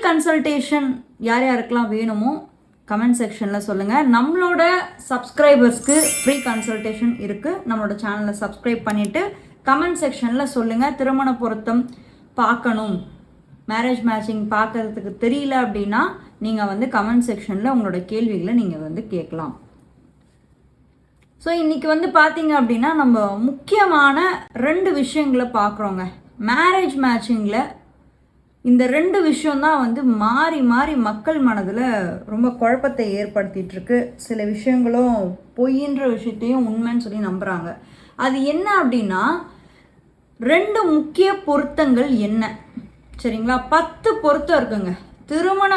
Consultation யார் யாருக்கெல்லாம் வேணுமோ கமெண்ட் செக்ஷனில் சொல்லுங்கள். நம்மளோட சப்ஸ்கிரைபர்ஸ்க்கு ஃப்ரீ கன்சல்டேஷன் இருக்குது. நம்மளோட சேனலை சப்ஸ்கிரைப் பண்ணிவிட்டு கமெண்ட் செக்ஷனில் சொல்லுங்கள். திருமண பொருத்தம் பார்க்கணும், மேரேஜ் மேட்சிங் பார்க்கறதுக்கு தெரியல அப்படின்னா நீங்கள் வந்து கமெண்ட் செக்ஷனில் உங்களோட கேள்விகளை நீங்கள் வந்து கேட்கலாம். ஸோ இன்றைக்கி வந்து பார்த்தீங்க அப்படின்னா நம்ம முக்கியமான 2 விஷயங்களை பார்க்குறோங்க. மேரேஜ் மேட்சிங்கில் இந்த 2 விஷயம்தான் வந்து மாறி மாறி மக்கள் மனதில் ரொம்ப குழப்பத்தை ஏற்படுத்திகிட்ருக்கு. சில விஷயங்களும் பொய்ன்ற விஷயத்தையும் உண்மைன்னு சொல்லி நம்புகிறாங்க. அது என்ன அப்படின்னா 2 முக்கிய பொருத்தங்கள் என்ன, சரிங்களா? 10 பொருத்தம் இருக்குங்க. திருமண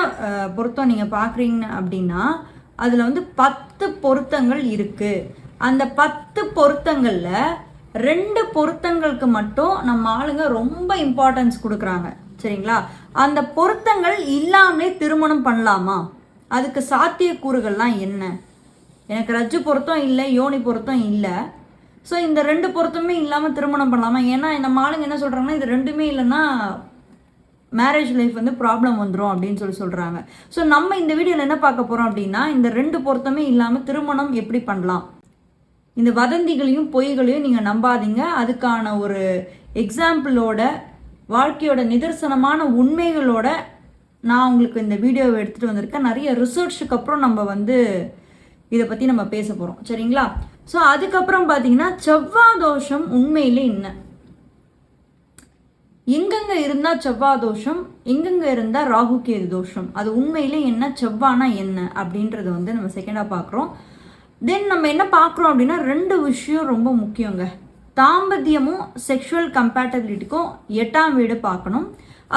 பொருத்தம் நீங்கள் பார்க்குறீங்க அப்படின்னா அதில் வந்து 10 பொருத்தங்கள் இருக்குது. அந்த 10 பொருத்தங்களில் 2 பொருத்தங்களுக்கு மட்டும் நம்ம ஆளுங்க ரொம்ப இம்பார்ட்டன்ஸ் கொடுக்குறாங்க, சரிங்களா? அந்த பொருத்தங்கள் இல்லாமலே திருமணம் பண்ணலாமா? அதுக்கு சாத்தியக்கூறுகள்லாம் என்ன? எனக்கு ரஜ்ஜு பொருத்தம் இல்லை, யோனி பொருத்தம் இல்லை, ஸோ இந்த 2 பொருத்தமே இல்லாமல் திருமணம் பண்ணலாமா? ஏன்னா நம்ம ஆளுங்க என்ன சொல்கிறாங்கன்னா இது 2மே இல்லைன்னா மேரேஜ் லைஃப் வந்து ப்ராப்ளம் வந்துடும் அப்படின்னு சொல்கிறாங்க. ஸோ நம்ம இந்த வீடியோவில் என்ன பார்க்க போகிறோம் அப்படின்னா இந்த 2 பொருத்தமே இல்லாமல் திருமணம் எப்படி பண்ணலாம். இந்த வதந்திகளையும் பொய்களையும் நீங்கள் நம்பாதீங்க. அதுக்கான ஒரு எக்ஸாம்பிளோட, வாழ்க்கையோட நிதர்சனமான உண்மைகளோட நான் உங்களுக்கு இந்த வீடியோவை எடுத்துகிட்டு வந்திருக்கேன். நிறைய ரிசர்ச்சுக்கு அப்புறம் நம்ம வந்து இதை பற்றி நம்ம பேச போகிறோம், சரிங்களா? ஸோ அதுக்கப்புறம் பார்த்தீங்கன்னா செவ்வாய் தோஷம் உண்மையிலே என்ன, எங்கெங்க இருந்தால் செவ்வாய் தோஷம், எங்கெங்க இருந்தால் ராகு கேது தோஷம், அது உண்மையிலே என்ன, செவ்வானா என்ன அப்படின்றது வந்து நம்ம செகண்டாக பார்க்குறோம். தென் நம்ம என்ன பார்க்குறோம் அப்படின்னா 2 விஷயம் ரொம்ப முக்கியங்க. தாம்பத்தியமும் செக்ஷுவல் கம்பேட்டபிலிட்டிக்கும் 8ஆம் வீடு பார்க்கணும்.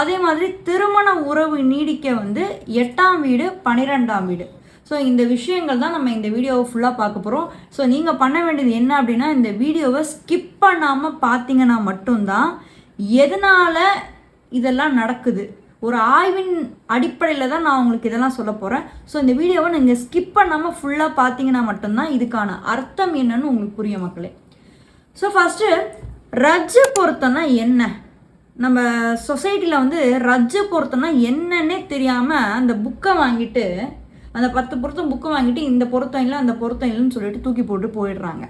அதே மாதிரி திருமண உறவு நீடிக்க வந்து 8ஆம் வீடு 12ஆம் வீடு. ஸோ இந்த விஷயங்கள் தான் நம்ம இந்த வீடியோவை ஃபுல்லாக பார்க்க போகிறோம். ஸோ நீங்கள் பண்ண வேண்டியது என்ன அப்படின்னா இந்த வீடியோவை ஸ்கிப் பண்ணாமல் பார்த்தீங்கன்னா மட்டும்தான் எதனால் இதெல்லாம் நடக்குது, ஒரு ஆய்வின் அடிப்படையில் தான் நான் உங்களுக்கு இதெல்லாம் சொல்ல போகிறேன். ஸோ இந்த வீடியோவை நீங்கள் ஸ்கிப் பண்ணாமல் ஃபுல்லாக பார்த்தீங்கன்னா மட்டும்தான் இதுக்கான அர்த்தம் என்னன்னு உங்களுக்கு புரிய மக்களே. ஸோ ஃபஸ்ட்டு ரஜ்ஜு பொருத்தம்னா என்ன? நம்ம சொசைட்டியில் வந்து ரஜ்ஜு பொருத்தம்னா என்னன்னே தெரியாமல் அந்த புக்கை வாங்கிட்டு, அந்த 10 பொருத்தம் புக்கை வாங்கிட்டு இந்த பொருத்தம் இல்லை அந்த பொருத்தம் இல்லைன்னு சொல்லிட்டு தூக்கி போட்டு போயிடுறாங்க.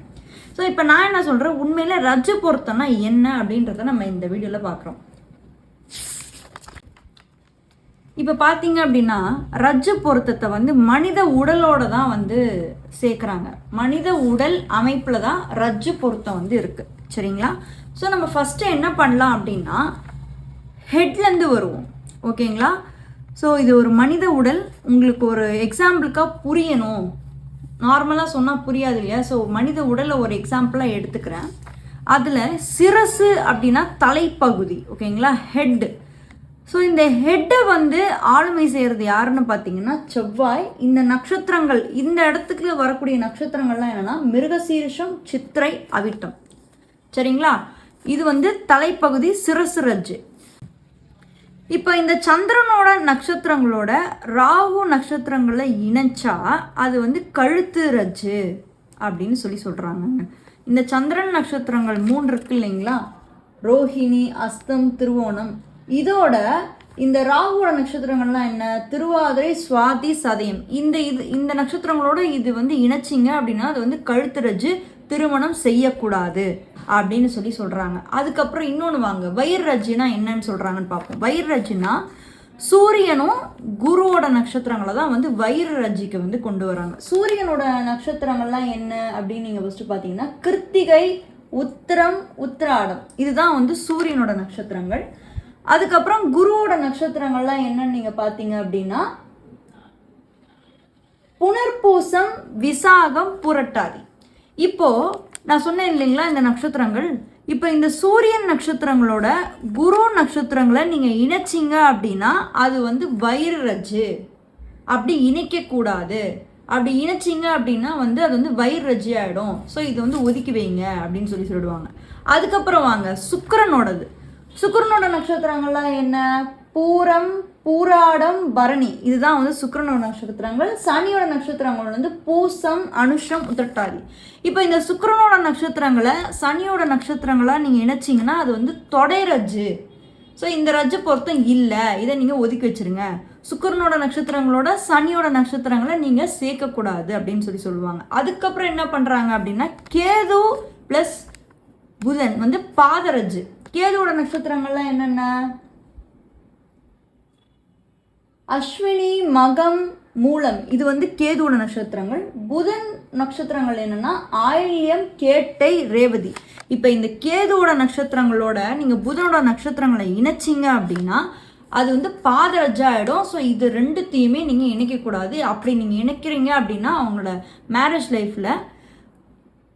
ஸோ இப்போ நான் என்ன சொல்கிறேன், உண்மையில் ரஜ்ஜு பொருத்தம்னா என்ன அப்படின்றத நம்ம இந்த வீடியோவில் பார்க்குறோம். இப்போ பார்த்தீங்க அப்படின்னா ரஜ்ஜு பொருத்தத்தை வந்து மனித உடலோட தான் வந்து சேர்க்குறாங்க. மனித உடல் அமைப்பில் தான் ரஜ்ஜு பொருத்தம் வந்து இருக்குது, சரிங்களா? ஸோ நம்ம ஃபஸ்ட்டு என்ன பண்ணலாம் அப்படின்னா ஹெட்லேருந்து வருவோம், ஓகேங்களா? ஸோ இது ஒரு மனித உடல், உங்களுக்கு ஒரு எக்ஸாம்பிளுக்காக புரியணும், நார்மலாக சொன்னால் புரியாது இல்லையா? ஸோ மனித உடலை ஒரு எக்ஸாம்பிளாக எடுத்துக்கிறேன். அதில் சிரசு அப்படின்னா தலைப்பகுதி, ஓகேங்களா, ஹெட்டு. ஸோ இந்த ஹெட்டை வந்து ஆளுமை செய்கிறது யாருன்னு பார்த்தீங்கன்னா செவ்வாய். இந்த நட்சத்திரங்கள், இந்த இடத்துக்கு வரக்கூடிய நட்சத்திரங்கள்லாம் என்னென்னா மிருகசீரிஷம், சித்திரை, அவிட்டம், சரிங்களா? இது வந்து தலைப்பகுதி, சிரசு ரஜ்ஜு. இப்போ இந்த சந்திரனோட நட்சத்திரங்களோட ராகு நட்சத்திரங்களை இணைச்சா அது வந்து கழுத்து ரஜ்ஜு அப்படின்னு சொல்கிறாங்க. இந்த சந்திரன் நட்சத்திரங்கள் 3 இருக்கு இல்லைங்களா, ரோஹிணி, அஸ்தம், திருவோணம், இதோட இந்த ராகுவோட நட்சத்திரங்கள்லாம் என்ன, திருவாதிரை, சுவாதி, சதயம், இந்த நட்சத்திரங்களோட இது வந்து இணைச்சிங்க அப்படின்னா அது வந்து கழுத்து ரஜ்ஜு, திருமணம் செய்யக்கூடாது அப்படின்னு சொல்கிறாங்க. அதுக்கப்புறம் இன்னொன்று வாங்க, வயிறு ரஜ்ஜுனா என்னன்னு சொல்கிறாங்கன்னு பார்ப்போம். வயிறு ரஜ்ஜுனா சூரியனும் குருவோட நட்சத்திரங்களை தான் வந்து வயிறு ரஜ்ஜிக்கு வந்து கொண்டு வராங்க. சூரியனோட நட்சத்திரங்கள்லாம் என்ன அப்படின்னு நீங்கள் ஃபஸ்ட்டு பார்த்தீங்கன்னா கிருத்திகை, உத்திரம், உத்திராடம், இதுதான் வந்து சூரியனோட நட்சத்திரங்கள். அதுக்கப்புறம் குருவோட நட்சத்திரங்கள்லாம் என்னன்னு நீங்கள் பார்த்தீங்க அப்படின்னா புனர்பூசம், விசாகம், புரட்டாதி. இப்போது நான் சொன்னேன் இல்லைங்களா இந்த நட்சத்திரங்கள், இப்போ இந்த சூரியன் நட்சத்திரங்களோட குரு நட்சத்திரங்களை நீங்கள் இணைச்சிங்க அப்படின்னா அது வந்து வயிறு ரஜ்ஜு, அப்படி இணைக்கக்கூடாது. அப்படி இணைச்சிங்க அப்படின்னா வந்து அது வந்து வயிறு ரஜ்ஜி ஆகிடும். ஸோ இது வந்து ஒதுக்கி வைங்க அப்படின்னு சொல்லிடுவாங்க. அதுக்கப்புறம் வாங்க சுக்கிரனோடது. சுக்கிரனோட நட்சத்திரங்கள்லாம் என்ன, பூரம், பூராடம், பரணி, இதுதான் வந்து சுக்கிரனோட நட்சத்திரங்கள். சனியோட நட்சத்திரங்கள் வந்து பூசம், அனுஷம், உத்திரட்டாதி. இப்போ இந்த சுக்கிரனோட நட்சத்திரங்களை சனியோட நட்சத்திரங்களா நீங்கள் இணைச்சிங்கன்னா அது வந்து தொடை ரஜ்ஜு. ஸோ இந்த ரஜ்ஜு பொருத்தம் இல்லை, இதை நீங்கள் ஒதுக்கி வச்சுருங்க. சுக்கிரனோட நட்சத்திரங்களோட சனியோட நட்சத்திரங்களை நீங்கள் சேர்க்கக்கூடாது அப்படின்னு சொல்லுவாங்க. அதுக்கப்புறம் என்ன பண்ணுறாங்க அப்படின்னா கேது ப்ளஸ் புதன் வந்து பாதரஜ்ஜு. கேதுவோட நட்சத்திரங்கள்லாம் என்னென்ன? அஸ்வினி, மகம், மூலம். இது வந்து கேதுவோட நட்சத்திரங்கள். புதன் நட்சத்திரங்கள் என்னன்னா ஆயில்யம், கேட்டை, ரேவதி. இப்போ இந்த கேதுவோட நட்சத்திரங்களோட நீங்கள் புதனோட நட்சத்திரங்களை இணைச்சிங்க அப்படின்னா அது வந்து பாதரஜா ஆகிடும். ஸோ இது ரெண்டுத்தையுமே நீங்கள் இணைக்கக்கூடாது. அப்படி நீங்கள் இணைக்கிறீங்க அப்படின்னா அவங்களோட மேரேஜ் லைஃப்பில்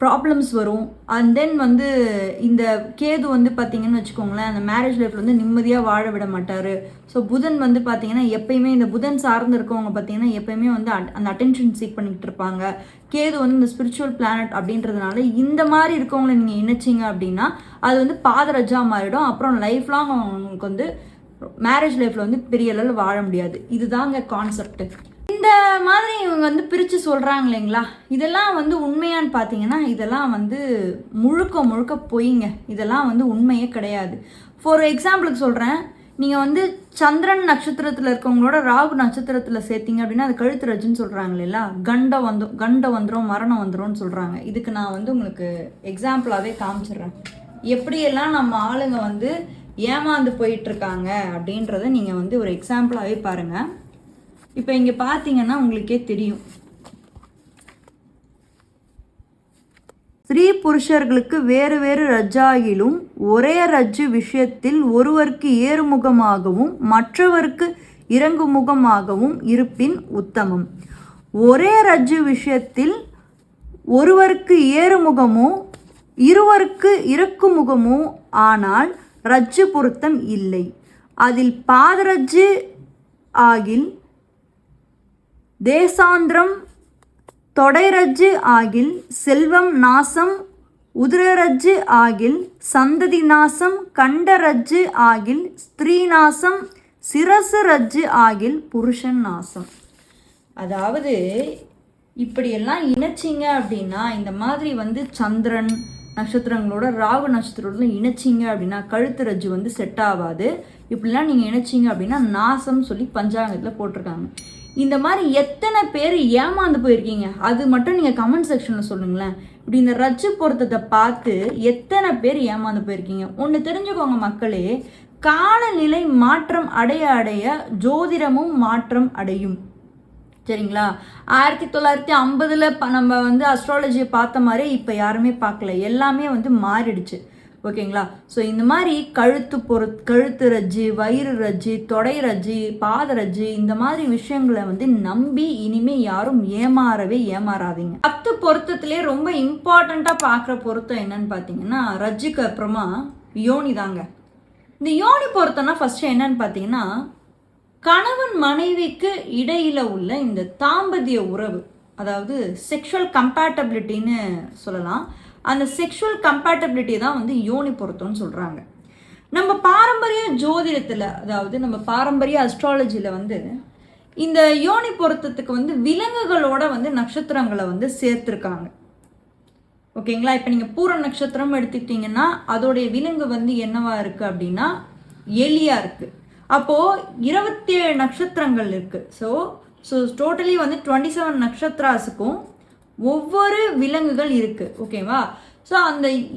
ப்ராப்ளம்ஸ் வரும். அண்ட் தென் வந்து இந்த கேது வந்து பார்த்தீங்கன்னு வச்சுக்கோங்களேன், அந்த மேரேஜ் லைஃப்பில் வந்து நிம்மதியாக வாழ விட மாட்டார். ஸோ புதன் வந்து பார்த்தீங்கன்னா எப்பயுமே இந்த புதன் சார்ந்து இருக்கவங்க பார்த்தீங்கன்னா எப்பயுமே வந்து அந்த அட்டென்ஷன் சீக் பண்ணிக்கிட்டு இருப்பாங்க. கேது வந்து இந்த ஸ்பிரிச்சுவல் பிளானட் அப்படின்றதுனால இந்த மாதிரி இருக்கவங்களை நீங்கள் இணைச்சிங்க அப்படின்னா அது வந்து பாதரஜா மாறிடும். அப்புறம் லைஃப் லாங் அவங்களுக்கு வந்து மேரேஜ் லைஃப்பில் வந்து பெரிய அளவில் வாழ முடியாது. இதுதாங்க கான்செப்ட். இந்த மாதிரி இவங்க வந்து பிரித்து சொல்கிறாங்க இல்லைங்களா, இதெல்லாம் வந்து உண்மையான்னு பார்த்தீங்கன்னா இதெல்லாம் வந்து முழுக்க முழுக்க பொய்ங்க. இதெல்லாம் வந்து உண்மையே கிடையாது. ஃபார் எக்ஸாம்பிளுக்கு சொல்கிறேன், நீங்கள் வந்து சந்திரன் நட்சத்திரத்தில் இருக்கவங்களோட ராகு நட்சத்திரத்தில் சேர்த்திங்க அப்படின்னா அது கழுத்து ரஜ்ஜுன்னு சொல்கிறாங்க இல்லைங்களா, கண்டம் வந்துடும், மரணம் வந்துடும்னு சொல்கிறாங்க. இதுக்கு நான் வந்து உங்களுக்கு எக்ஸாம்பிளாகவே காமிச்சிடுறேன் எப்படியெல்லாம் நம்ம ஆளுங்க வந்து ஏமாந்து போயிட்டுருக்காங்க அப்படின்றத நீங்கள் வந்து ஒரு எக்ஸாம்பிளாகவே பாருங்கள். இப்போ இங்கே பார்த்தீங்கன்னா உங்களுக்கே தெரியும், ஸ்திரீ புருஷர்களுக்கு வேறு வேறு ரஜ்ஜாயிலும் ஒரே ரஜ்ஜு விஷயத்தில் ஒருவருக்கு ஏறுமுகமாகவும் மற்றவருக்கு இறங்குமுகமாகவும் இருப்பின் உத்தமம். ஒரே ரஜ்ஜு விஷயத்தில் ஒருவருக்கு ஏறுமுகமோ இருவருக்கு இறக்குமுகமோ ஆனால் ரஜ்ஜு பொருத்தம் இல்லை. அதில் பாதரஜ்ஜு ஆகில் தேசாந்திரம், தொடைரஜ்ஜு ஆகில் செல்வம் நாசம், உதிரரஜ்ஜு ஆகில் சந்ததி நாசம், கண்டரஜ்ஜு ஆகில் ஸ்திரீ நாசம், சிரசு ரஜ்ஜு ஆகில் புருஷன் நாசம். அதாவது இப்படியெல்லாம் இணைச்சிங்க அப்படின்னா இந்த மாதிரி வந்து சந்திரன் நட்சத்திரங்களோட ராகு நட்சத்திரத்தோட இணைச்சிங்க அப்படின்னா கழுத்து ரஜ்ஜு வந்து செட் ஆகாது. இப்படிலாம் நீங்கள் இணைச்சிங்க அப்படின்னா நாசம் சொல்லி பஞ்சாங்கத்தில் போட்டிருக்காங்க. இந்த மாதிரி எத்தனை பேர் ஏமாந்து போயிருக்கீங்க அது மட்டும் நீங்கள் கமெண்ட் செக்ஷனில் சொல்லுங்களேன். இப்படி இந்த ரஜ்ஜு பொருத்தத்தை பார்த்து எத்தனை பேர் ஏமாந்து போயிருக்கீங்க. ஒன்று தெரிஞ்சுக்கோங்க மக்களே, காலநிலை மாற்றம் அடைய அடைய ஜோதிடமும் மாற்றம் அடையும். சரிங்களா? 1950 நம்ம வந்து அஸ்ட்ராலஜியை பார்த்த மாதிரி இப்போ யாருமே பார்க்கல, எல்லாமே வந்து மாறிடுச்சு. ஓகேங்களா? ஸோ இந்த மாதிரி கழுத்து ரஜ்ஜு, வயிறு ரஜ்ஜு, தொடை ரஜ்ஜு, பாத ரஜ்ஜு, இந்த மாதிரி விஷயங்களை வந்து நம்பி இனிமே யாரும் ஏமாறாதீங்க. 10 பொருத்தத்திலே ரொம்ப இம்பார்ட்டண்ட்டாக பார்க்குற பொருத்தம் என்னன்னு பார்த்தீங்கன்னா ரஜ்ஜுக்கு அப்புறமா யோனி தாங்க. இந்த யோனி பொருத்தம்னா ஃபர்ஸ்ட் என்னன்னு பார்த்தீங்கன்னா கணவன் மனைவிக்கு இடையில உள்ள இந்த தாம்பத்திய உறவு, அதாவது செக்ஷுவல் கம்பேட்டபிலிட்டின்னு சொல்லலாம். அந்த செக்ஷுவல் கம்பேட்டபிலிட்டி தான் வந்து யோனி பொருத்தம்னு சொல்கிறாங்க. நம்ம பாரம்பரிய ஜோதிடத்தில், அதாவது நம்ம பாரம்பரிய அஸ்ட்ராலஜியில் வந்து இந்த யோனி பொருத்தத்துக்கு வந்து விலங்குகளோட வந்து நட்சத்திரங்களை வந்து சேர்த்துருக்காங்க. ஓகேங்களா? இப்போ நீங்கள் பூர நட்சத்திரம் எடுத்துக்கிட்டிங்கன்னா அதோடைய விலங்கு வந்து என்னவா இருக்குது அப்படின்னா எலியாக இருக்குது. அப்போது 27 நட்சத்திரங்கள் இருக்குது. ஸோ டோட்டலி வந்து 27 நட்சத்திராஸுக்கும் ஒவ்வொரு விலங்குகள் இருக்குது. ஓகேவா? ஸோ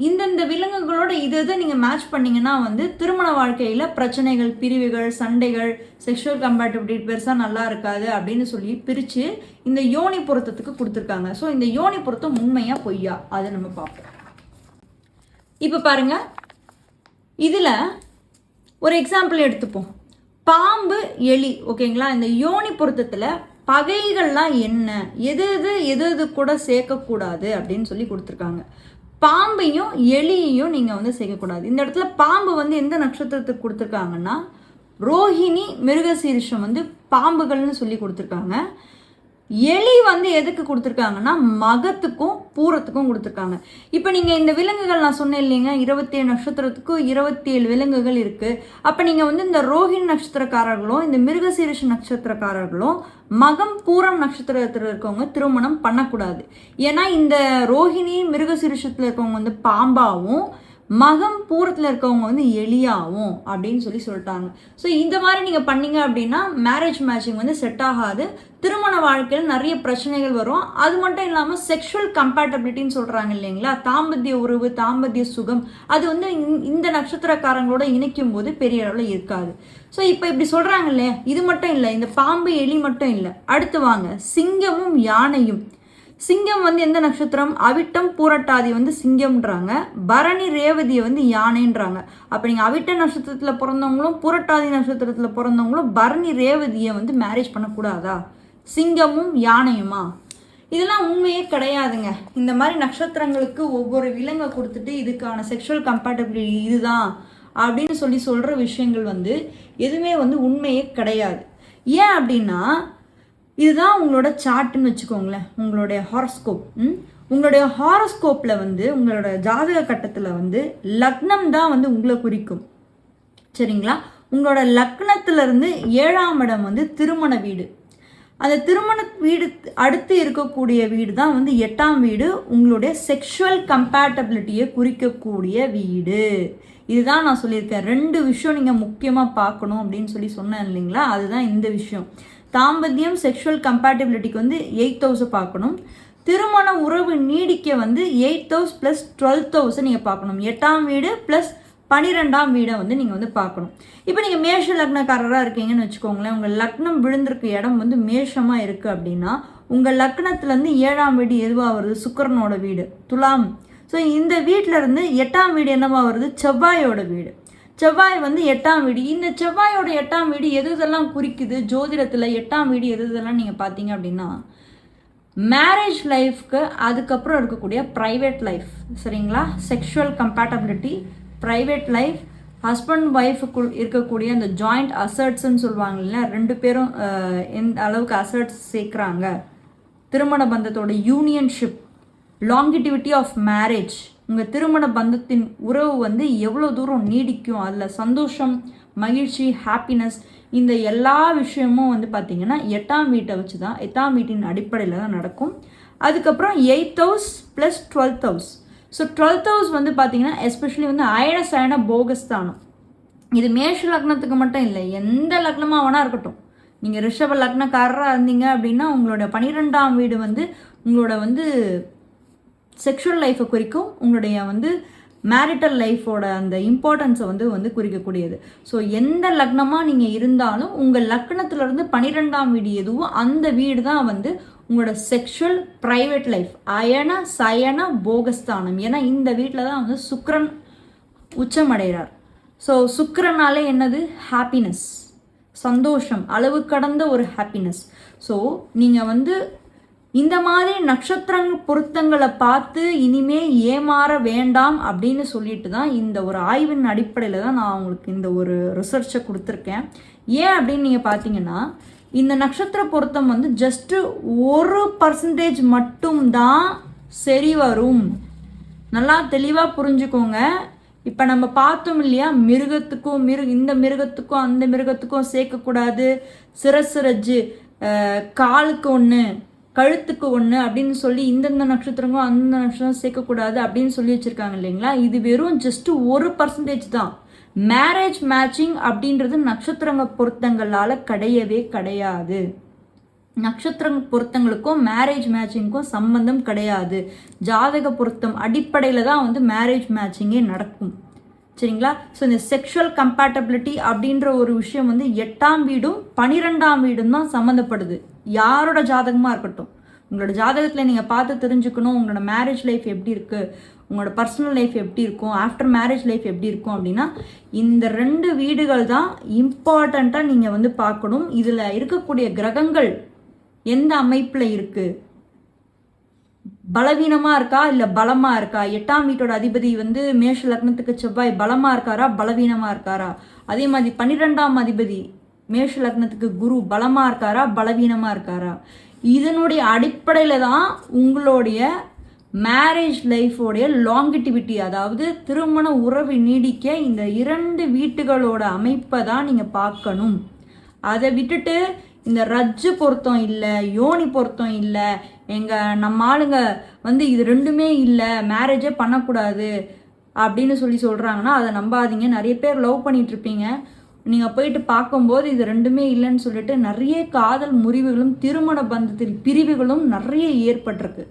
இந்த விலங்குகளோட இதை நீங்கள் மேட்ச் பண்ணிங்கன்னா வந்து திருமண வாழ்க்கையில் பிரச்சனைகள், பிரிவுகள், சண்டைகள், செக்ஷுவல் கம்பேட்டபிலிட்டி பெருசாக நல்லா இருக்காது அப்படின்னு சொல்லி பிரித்து இந்த யோனி பொருத்தத்துக்கு கொடுத்துருக்காங்க. ஸோ இந்த யோனி பொருத்தம் உண்மையாக பொய்யா அதை நம்ம பார்ப்போம். இப்போ பாருங்கள், இதில் ஒரு எக்ஸாம்பிள் எடுத்துப்போம். பாம்பு, எலி. ஓகேங்களா? இந்த யோனி பொருத்தத்தில் பகைகள்லாம் என்ன, எது கூட சேர்க்கக்கூடாது அப்படின்னு சொல்லி கொடுத்துருக்காங்க. பாம்பையும் எலியையும் நீங்கள் வந்து சேர்க்கக்கூடாது. இந்த இடத்துல பாம்பு வந்து எந்த நட்சத்திரத்துக்கு கொடுத்துருக்காங்கன்னா ரோஹிணி, மிருகசீரிஷம் வந்து பாம்புகள்னு சொல்லி கொடுத்துருக்காங்க. எலி வந்து எதுக்கு கொடுத்துருக்காங்கன்னா மகத்துக்கும் பூரத்துக்கும் கொடுத்துருக்காங்க. இப்போ நீங்கள் இந்த விலங்குகள் நான் சொன்னேன் இல்லைங்க, 27 நட்சத்திரத்துக்கும் 27 விலங்குகள் இருக்குது. அப்போ நீங்கள் வந்து இந்த ரோஹிணி நட்சத்திரக்காரர்களும் இந்த மிருகசீரிஷ நட்சத்திரக்காரர்களும் மகம், பூரம் நட்சத்திரத்தில் இருக்கவங்க திருமணம் பண்ணக்கூடாது. ஏன்னா இந்த ரோஹிணி, மிருகசீரிஷத்தில் இருக்கவங்க வந்து பாம்பாகவும் மகம் பூரத்தில் இருக்கவங்க வந்து எலியாகும் அப்படின்னு சொல்லிட்டாங்க. ஸோ இந்த மாதிரி நீங்கள் பண்ணீங்க அப்படின்னா மேரேஜ் மேட்சிங் வந்து செட் ஆகாது. திருமண வாழ்க்கையில் நிறைய பிரச்சனைகள் வரும். அது மட்டும் இல்லாமல் செக்ஷுவல் கம்பேட்டபிலிட்டின்னு சொல்கிறாங்க இல்லைங்களா, தாம்பத்திய உறவு, தாம்பத்திய சுகம், அது வந்து இந்த நட்சத்திரக்காரங்களோட இணைக்கும் போது பெரிய அளவில் இருக்காது. ஸோ இப்போ இப்படி சொல்கிறாங்க இல்லையா, இது மட்டும் இல்லை, இந்த பாம்பு எலி மட்டும் இல்லை. அடுத்து வாங்க, சிங்கமும் யானையும். சிங்கம் வந்து எந்த நட்சத்திரம்? அவிட்டம் பூரட்டாதி வந்து சிங்கம்ன்றாங்க, பரணி ரேவதியை வந்து யானைன்றாங்க. அப்போ நீங்கள் அவிட்ட நட்சத்திரத்தில் பிறந்தவங்களும் பூரட்டாதி நட்சத்திரத்தில் பிறந்தவங்களும் பரணி ரேவதியை வந்து மேரேஜ் பண்ணக்கூடாதா? சிங்கமும் யானையுமா? இதெல்லாம் உண்மையே கிடையாதுங்க. இந்த மாதிரி நட்சத்திரங்களுக்கு ஒவ்வொரு விலங்கை கொடுத்துட்டு இதுக்கான செக்ஷுவல் கம்பேட்டபிலிட்டி இதுதான் அப்படின்னு சொல்கிற விஷயங்கள் வந்து எதுவுமே வந்து உண்மையே கிடையாது. ஏன் அப்படின்னா, இதுதான் உங்களோட சார்ட்டுன்னு வச்சுக்கோங்களேன், உங்களுடைய ஹாரோஸ்கோப். உங்களுடைய ஹாரோஸ்கோப்பில் வந்து உங்களோட ஜாதக கட்டத்தில் வந்து லக்னம் தான் வந்து உங்களை குறிக்கும். சரிங்களா? உங்களோட லக்னத்திலிருந்து 7ஆம் இடம் வந்து திருமண வீடு. அந்த திருமண வீடு அடுத்து இருக்கக்கூடிய வீடு தான் வந்து 8ஆம் வீடு, உங்களுடைய செக்ஷுவல் கம்பேட்டபிலிட்டியை குறிக்கக்கூடிய வீடு. இதுதான் நான் சொல்லியிருக்கேன். 2 விஷயம் நீங்கள் முக்கியமாக பார்க்கணும் அப்படின்னு சொன்னேன் இல்லைங்களா, அதுதான் இந்த விஷயம். தாம்பத்தியம் செக்ஷுவல் கம்பேட்டபிலிட்டிக்கு வந்து 8th ஹவுஸை பார்க்கணும். திருமண உறவு நீடிக்க வந்து 8th ஹவுஸ் ப்ளஸ் 12th ஹவுஸை நீங்கள் பார்க்கணும். 8ஆம் வீடு ப்ளஸ் 12ஆம் வீடை வந்து நீங்கள் வந்து பார்க்கணும். இப்போ நீங்கள் மேஷ லக்னக்காரராக இருக்கீங்கன்னு வச்சுக்கோங்களேன், உங்கள் லக்னம் விழுந்திருக்க இடம் வந்து மேஷமாக இருக்குது அப்படின்னா உங்கள் லக்னத்துலேருந்து 7ஆம் வீடு எதுவாக வருது? சுக்கிரனோட வீடு, துலாம். ஸோ இந்த வீட்டில் இருந்து 8ஆம் வீடு என்னவா வருது? செவ்வாயோட வீடு. செவ்வாய் வந்து 8ஆம் வீடு. இந்த செவ்வாயோட 8ஆம் வீடு எது இதெல்லாம் குறிக்குது ஜோதிடத்தில்? 8ஆம் வீடு எது இதெல்லாம் நீங்கள் பார்த்தீங்க அப்படின்னா மேரேஜ் லைஃப்க்கு அதுக்கப்புறம் இருக்கக்கூடிய ப்ரைவேட் லைஃப். சரிங்களா? Sexual compatibility, private life, husband ஒய்ஃபுக்குள் இருக்கக்கூடிய அந்த ஜாயிண்ட் அசர்ட்ஸ்ன்னு சொல்லுவாங்க இல்லையா, 2 பேரும் எந்த அளவுக்கு அசர்ட்ஸ் சேர்க்குறாங்க, திருமண பந்தத்தோட யூனியன்ஷிப், லாங்கிட்டிவிட்டி ஆஃப் மேரேஜ், உங்கள் திருமண பந்தத்தின் உறவு வந்து எவ்வளோ தூரம் நீடிக்கும், அதில் சந்தோஷம், மகிழ்ச்சி, ஹாப்பினஸ், இந்த எல்லா விஷயமும் வந்து பார்த்திங்கன்னா 8ஆம் வீட்டை வச்சு தான், 8ஆம் வீட்டின் அடிப்படையில் தான் நடக்கும். அதுக்கப்புறம் 8th house plus 12th house. So 12th house வந்து பார்த்திங்கன்னா எஸ்பெஷலி வந்து அயன சயன போகஸ்தானம். இது மேஷ லக்னத்துக்கு மட்டும் இல்லை, எந்த லக்னமாக வேணா இருக்கட்டும். நீங்கள் ரிஷப லக்னக்காரராக இருந்தீங்க அப்படின்னா உங்களோட 12ஆம் வீடு வந்து உங்களோட வந்து செக்ஷுவல் லைஃப்பை குறிக்கும், உங்களுடைய வந்து மேரிட்டல் லைஃபோட அந்த இம்பார்ட்டன்ஸை வந்து குறிக்கக்கூடியது. ஸோ எந்த லக்னமாக நீங்கள் இருந்தாலும் உங்கள் லக்னத்திலிருந்து 12ஆம் வீடு எதுவோ அந்த வீடு தான் வந்து உங்களோட செக்ஷுவல் ப்ரைவேட் லைஃப், அயன சயன போகஸ்தானம். ஏன்னா இந்த வீட்டில் தான் வந்து சுக்கிரன் உச்சம் அடைகிறார். ஸோ சுக்கிரனாலே என்னது? ஹாப்பினஸ், சந்தோஷம், அளவு கடந்த ஒரு ஹாப்பினஸ். ஸோ நீங்கள் வந்து இந்த மாதிரி நட்சத்திர பொருத்தங்களை பார்த்து இனிமே ஏமாற வேண்டாம் அப்படின்னு சொல்லிட்டு தான் இந்த ஒரு ஆய்வின் அடிப்படையில் தான் நான் உங்களுக்கு இந்த ஒரு ரிசர்ச்சை கொடுத்துருக்கேன். ஏன் அப்படின்னு நீங்கள் பார்த்தீங்கன்னா, இந்த நட்சத்திர பொருத்தம் வந்து ஜஸ்ட்டு 1% மட்டும்தான் சரி வரும். நல்லா தெளிவாக புரிஞ்சுக்கோங்க. இப்போ நம்ம பார்த்தோம் இல்லையா, மிருகத்துக்கும் இந்த மிருகத்துக்கும் அந்த மிருகத்துக்கும் சேர்க்கக்கூடாது, சிரசுரஜு காலுக்கு ஒன்று கழுத்துக்கு ஒன்று அப்படின்னு சொல்லி இந்தந்த நட்சத்திரங்களும் அந்த நட்சத்திரம் சேர்க்கக்கூடாது அப்படின்னு சொல்லி வச்சுருக்காங்க இல்லைங்களா. இது வெறும் ஜஸ்ட்டு 1% தான். மேரேஜ் மேட்சிங் அப்படின்றது நட்சத்திரங்க பொருத்தங்களால் கிடையவே கிடையாது. நட்சத்திர பொருத்தங்களுக்கும் மேரேஜ் மேட்சிங்க்கும் சம்பந்தம் கிடையாது. ஜாதக பொருத்தம் அடிப்படையில் தான் வந்து மேரேஜ் மேட்சிங்கே நடக்கும். சரிங்களா? ஸோ இந்த செக்ஷுவல் கம்பேட்டபிலிட்டி அப்படின்ற ஒரு விஷயம் வந்து 8ஆம் வீடும் 12ஆம் வீடும் தான் சம்மந்தப்படுது. யாரோட ஜாதகமாக இருக்கட்டும், உங்களோட ஜாதகத்தில் நீங்கள் பார்த்து தெரிஞ்சுக்கணும் உங்களோட மேரேஜ் லைஃப் எப்படி இருக்குது, உங்களோட பர்சனல் லைஃப் எப்படி இருக்கும், ஆஃப்டர் மேரேஜ் லைஃப் எப்படி இருக்கும் அப்படின்னா இந்த 2 வீடுகள் தான் இம்பார்ட்டண்ட்டாக நீங்கள் வந்து பார்க்கணும். இதில் இருக்கக்கூடிய கிரகங்கள் எந்த அமைப்பில் இருக்குது, பலவீனமாக இருக்கா இல்லை பலமாக இருக்கா, 8ஆம் வீட்டோட அதிபதி வந்து மேஷ லக்னத்துக்கு செவ்வாய் பலமாக இருக்காரா பலவீனமாக இருக்காரா, அதே மாதிரி 12ஆம் அதிபதி மேஷ லக்னத்துக்கு குரு பலமாக இருக்காரா பலவீனமாக இருக்காரா, இதனுடைய அடிப்படையில் தான் உங்களுடைய மேரேஜ் லைஃபோடைய லாங்கிட்டிவிட்டி, அதாவது திருமண உறவு நீடிக்க இந்த 2 வீட்டுகளோட அமைப்பை தான் நீங்கள் பார்க்கணும். அதை விட்டுட்டு இந்த ரஜ்ஜு பொருத்தம் இல்லை, யோனி பொருத்தம் இல்லை, நம்ம ஆளுங்க வந்து இது 2மே இல்லை, மேரேஜே பண்ணக்கூடாது, அப்படின்னு சொல்கிறாங்கன்னா அதை நம்பாதீங்க. நிறைய பேர் லவ் பண்ணிகிட்ருப்பீங்க, நீங்கள் போயிட்டு பார்க்கும்போது இது ரெண்டுமே இல்லைன்னு சொல்லிட்டு நிறைய காதல் முறிவுகளும் திருமண பந்தத்தில் பிரிவுகளும் நிறைய ஏற்பட்டிருக்கு.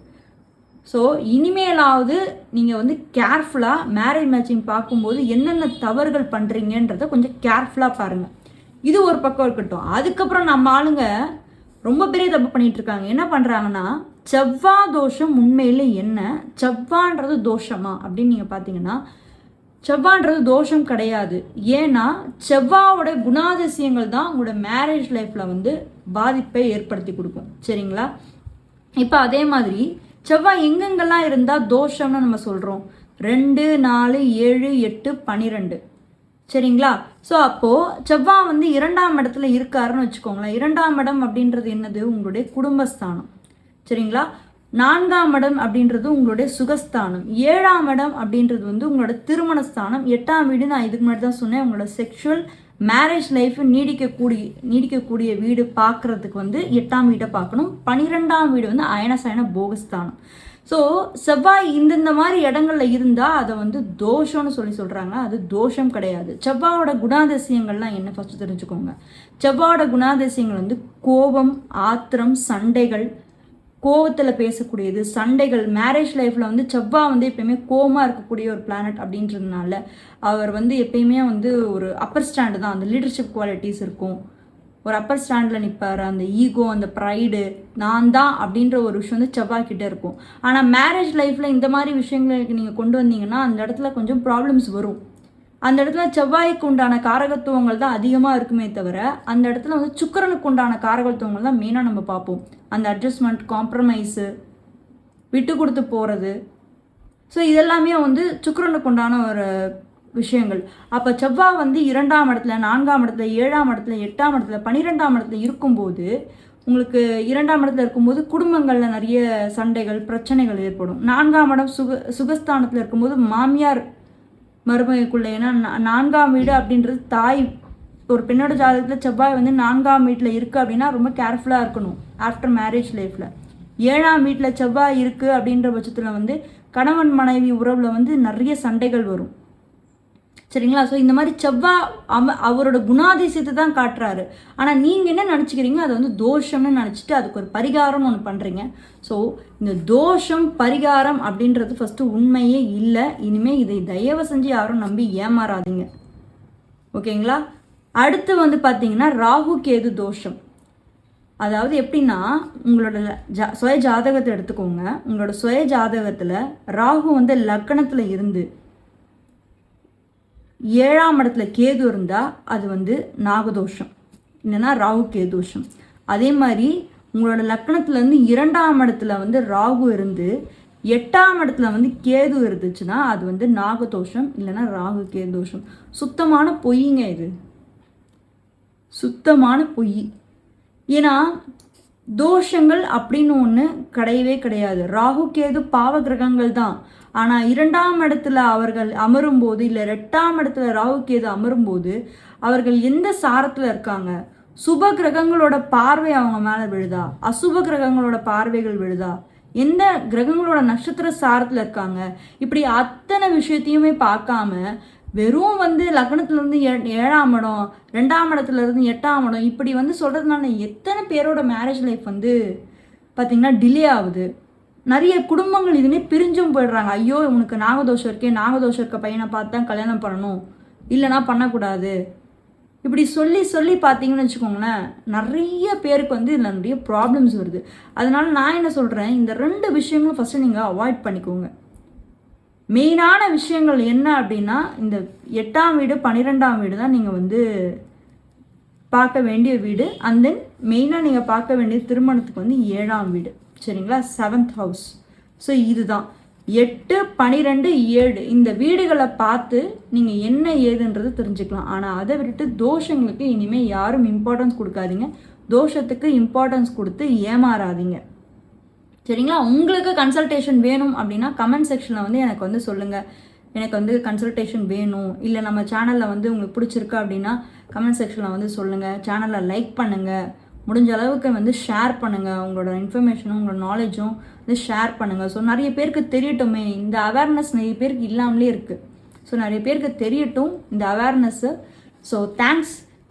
ஸோ இனிமேலாவது நீங்கள் வந்து கேர்ஃபுல்லாக மேரேஜ் மேட்சிங் பார்க்கும்போது என்னென்ன தவறுகள் பண்ணுறீங்கன்றத கொஞ்சம் கேர்ஃபுல்லாக பாருங்கள். இது ஒரு பக்கம் இருக்கட்டும். அதுக்கப்புறம் நம்ம ஆளுங்க ரொம்ப பெரிய தப்பு பண்ணிட்டு இருக்காங்க. என்ன பண்ணுறாங்கன்னா, செவ்வாய் தோஷம் உண்மையில் என்ன, செவ்வான்றது தோஷமா அப்படின்னு நீங்கள் பார்த்தீங்கன்னா, செவ்வான்றது தோஷம் கிடையாது. ஏன்னா செவ்வாவோட குணாதிசயங்கள் தான் உங்களோட மேரேஜ் லைஃப்பில் வந்து பாதிப்பை ஏற்படுத்தி கொடுக்கும். சரிங்களா? இப்போ அதே மாதிரி செவ்வாய் எங்கெங்கெல்லாம் இருந்தால் தோஷம்னு நம்ம சொல்கிறோம், 2, 4, 7, 8, 12. சரிங்களா? ஸோ அப்போது செவ்வாய் வந்து 2ஆம் இடத்துல இருக்காருன்னு வச்சுக்கோங்களேன். 2ஆம் இடம் அப்படின்றது என்னது, உங்களுடைய குடும்பஸ்தானம். சரிங்களா? 4ஆம் இடம் அப்படின்றது உங்களுடைய சுகஸ்தானம். 7ஆம் இடம் அப்படின்றது வந்து உங்களோட திருமணஸ்தானம். 8ஆம் வீடு நான் இதுக்கு முன்னாடி தான் சொன்னேன், உங்களோட செக்ஷுவல் மேரேஜ் லைஃப் நீடிக்கக்கூடிய வீடு பார்க்குறதுக்கு வந்து 8ஆம் வீட்டை பார்க்கணும். 12ஆம் வீடு வந்து அயனசயன போகஸ்தானம். ஸோ செவ்வாய் இந்த மாதிரி இடங்கள்ல இருந்தால் அதை வந்து தோஷம்னு சொல்கிறாங்க. அது தோஷம் கிடையாது. செவ்வாயோட குணாதிசயங்கள்லாம் என்ன ஃபஸ்ட்டு தெரிஞ்சுக்கோங்க. செவ்வாயோட குணாதிசயங்கள் வந்து கோபம், ஆத்திரம், சண்டைகள், கோவத்தில் பேசக்கூடியது, சண்டைகள். மேரேஜ் லைஃப்பில் வந்து செவ்வாய் வந்து எப்பயுமே கோவமாக இருக்கக்கூடிய ஒரு பிளானட் அப்படின்றதுனால அவர் வந்து எப்பயுமே வந்து ஒரு அப்பர் ஸ்டாண்டு தான். அந்த லீடர்ஷிப் குவாலிட்டிஸ் இருக்கும், ஒரு அப்பர் ஸ்டாண்டில் நிற்பார். அந்த ஈகோ, அந்த ப்ரைடு, நான் தான் அப்படின்ற ஒரு விஷயம் வந்து செவ்வாய் கிட்டே இருக்கும். ஆனால் மேரேஜ் லைஃப்பில் இந்த மாதிரி விஷயங்களுக்கு நீங்கள் கொண்டு வந்தீங்கன்னா அந்த இடத்துல கொஞ்சம் ப்ராப்ளம்ஸ் வரும். அந்த இடத்துல செவ்வாய்க்கு உண்டான காரகத்துவங்கள் தான் அதிகமாக இருக்குமே தவிர அந்த இடத்துல வந்து சுக்கிரனுக்கு உண்டான காரகத்துவங்கள் தான் மெயினாக நம்ம பார்ப்போம். அந்த அட்ஜஸ்ட்மெண்ட், காம்ப்ரமைஸு, விட்டு கொடுத்து போகிறது. ஸோ இதெல்லாமே வந்து சுக்கிரனுக்கு உண்டான ஒரு விஷயங்கள். அப்போ செவ்வாய் வந்து 2ஆம் இடத்துல, 4ஆம் இடத்துல, 7ஆம் இடத்துல, 8ஆம் இடத்துல, 12ஆம் இடத்துல இருக்கும்போது, உங்களுக்கு 2ஆம் இடத்துல இருக்கும்போது குடும்பங்களில் நிறைய சண்டைகள், பிரச்சனைகள் ஏற்படும். 4ஆம் இடம் சுகஸ்தானத்தில் இருக்கும்போது மாமியார் மருமகளுக்குள்ள, ஏன்னா 4ஆம் வீடு அப்படின்றது தாய். ஒரு பெண்ணோட ஜாதகத்தில் செவ்வாய் வந்து 4ஆம் வீட்டில் இருக்குது அப்படின்னா ரொம்ப கேர்ஃபுல்லாக இருக்கணும் ஆஃப்டர் மேரேஜ் லைஃப்பில். 7ஆம் வீட்டில் செவ்வாய் இருக்குது அப்படின்ற பட்சத்தில் வந்து கணவன் மனைவி உறவில் வந்து நிறைய சண்டைகள் வரும். சரிங்களா? ஸோ இந்த மாதிரி செவ்வாய் அவரோட குணாதிசயத்தை தான் காட்டுறாரு. ஆனால் நீங்கள் என்ன நினச்சிக்கிறீங்க, அதை வந்து தோஷம்னு நினச்சிட்டு அதுக்கு ஒரு பரிகாரம்னு ஒன்று பண்ணுறீங்க. ஸோ இந்த தோஷம் பரிகாரம் அப்படின்றது ஃபஸ்ட்டு உண்மையே இல்லை. இனிமேல் இதை தயவு செஞ்சு யாரும் நம்பி ஏமாறாதீங்க. ஓகேங்களா? அடுத்து வந்து பார்த்தீங்கன்னா ராகு கேது தோஷம். அதாவது எப்படின்னா, உங்களோட சுய ஜாதகத்தை எடுத்துக்கோங்க. உங்களோட சுய ஜாதகத்தில் ராகு வந்து லக்னத்தில் இருந்து 7ஆம் இடத்துல கேது இருந்தால் அது வந்து நாகதோஷம், இல்லைன்னா ராகு கேதோஷம். அதே மாதிரி உங்களோட லக்னத்துலேருந்து 2ஆம் இடத்துல வந்து ராகு இருந்து 8ஆம் இடத்துல வந்து கேது இருந்துச்சுன்னா அது வந்து நாகதோஷம், இல்லைன்னா ராகு கேதோஷம். சுத்தமான பொய்ங்க இது, சுத்தமான பொய். ஏன்னா தோஷங்கள் அப்படின்னு ஒன்று கிடையவே கிடையாது. ராகு கேது பாவ கிரகங்கள் தான். ஆனால் 2ஆம் இடத்துல அவர்கள் அமரும்போது, இல்லை 8ஆம் இடத்துல ராகு கேது அமரும்போது அவர்கள் எந்த சாரத்தில் இருக்காங்க? சுப கிரகங்களோட பார்வை அவங்க மேலே விழுதா, அசுப கிரகங்களோட பார்வைகள் விழுதா, எந்த கிரகங்களோட நட்சத்திர சாரத்தில் இருக்காங்க, இப்படி அத்தனை விஷயத்தையுமே பார்க்காம வெறும் வந்து லக்னத்துலேருந்து 7ஆம் இடம், 2ஆம் இடத்துலேருந்து 8ஆம் இடம் இப்படி வந்து சொல்கிறதுனால எத்தனை பேரோட மேரேஜ் லைஃப் வந்து பார்த்திங்கன்னா டிலே ஆகுது. நிறைய குடும்பங்கள் இதுனே பிரிஞ்சும் போயிடுறாங்க. ஐயோ உனக்கு நாகதோஷம் இருக்கே, நாகதோஷம் இருக்க பையனை பார்த்து தான் கல்யாணம் பண்ணணும், இல்லைனா பண்ணக்கூடாது, இப்படி சொல்லி சொல்லி பார்த்தீங்கன்னு வச்சுக்கோங்களேன், நிறைய பேருக்கு வந்து இதில் நிறைய ப்ராப்ளம்ஸ் வருது. அதனால நான் என்ன சொல்கிறேன், இந்த 2 விஷயங்களும் ஃபஸ்ட்டு நீங்கள் அவாய்ட் பண்ணிக்கோங்க. மெயினான விஷயங்கள் என்ன அப்படின்னா, இந்த 8ஆம் வீடு 12ஆம் வீடு தான் நீங்கள் வந்து பார்க்க வேண்டிய வீடு. அண்ட் தென் மெயினாக நீங்கள் பார்க்க வேண்டிய திருமணத்துக்கு வந்து 7ஆம் வீடு. சரிங்களா? 7th house. ஸோ இதுதான் 8, 12, 7 இந்த வீடுகளை பார்த்து நீங்கள் என்ன ஏதுன்றது தெரிஞ்சுக்கலாம். ஆனால் அதை விட்டுட்டு தோஷங்களுக்கு இனிமேல் யாரும் இம்பார்ட்டன்ஸ் கொடுக்காதீங்க. தோஷத்துக்கு இம்பார்ட்டன்ஸ் கொடுத்து ஏமாறாதீங்க. சரிங்களா? உங்களுக்கு கன்சல்டேஷன் வேணும் அப்படின்னா கமெண்ட் செக்ஷனில் வந்து எனக்கு வந்து சொல்லுங்கள், எனக்கு வந்து கன்சல்டேஷன் வேணும், இல்லை நம்ம சேனலில் வந்து உங்களுக்கு பிடிச்சிருக்கு அப்படின்னா கமெண்ட் செக்ஷனில் வந்து சொல்லுங்கள். சேனலை லைக் பண்ணுங்கள், முடிஞ்ச அளவுக்கு வந்து ஷேர் பண்ணுங்கள். உங்களோட இன்ஃபர்மேஷனும் உங்களோட நாலேஜும் வந்து ஷேர் பண்ணுங்கள். ஸோ நிறைய பேருக்கு தெரியட்டுமே, இந்த அவேர்னஸ் நிறைய பேருக்கு இல்லாமலே இருக்குது. ஸோ நிறைய பேருக்கு தெரியட்டும் இந்த awareness. So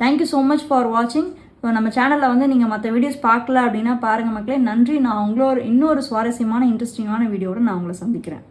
thank you so much for வாட்சிங். ஸோ நம்ம சேனலில் வந்து நீங்கள் மற்ற வீடியோஸ் பார்க்கல அப்படின்னா பாருங்கள் மக்களே. நன்றி. நான் உங்களோட இன்னொரு சுவாரஸ்யமான இன்ட்ரெஸ்டிங்கான வீடியோட நான் உங்களை சந்திக்கிறேன்.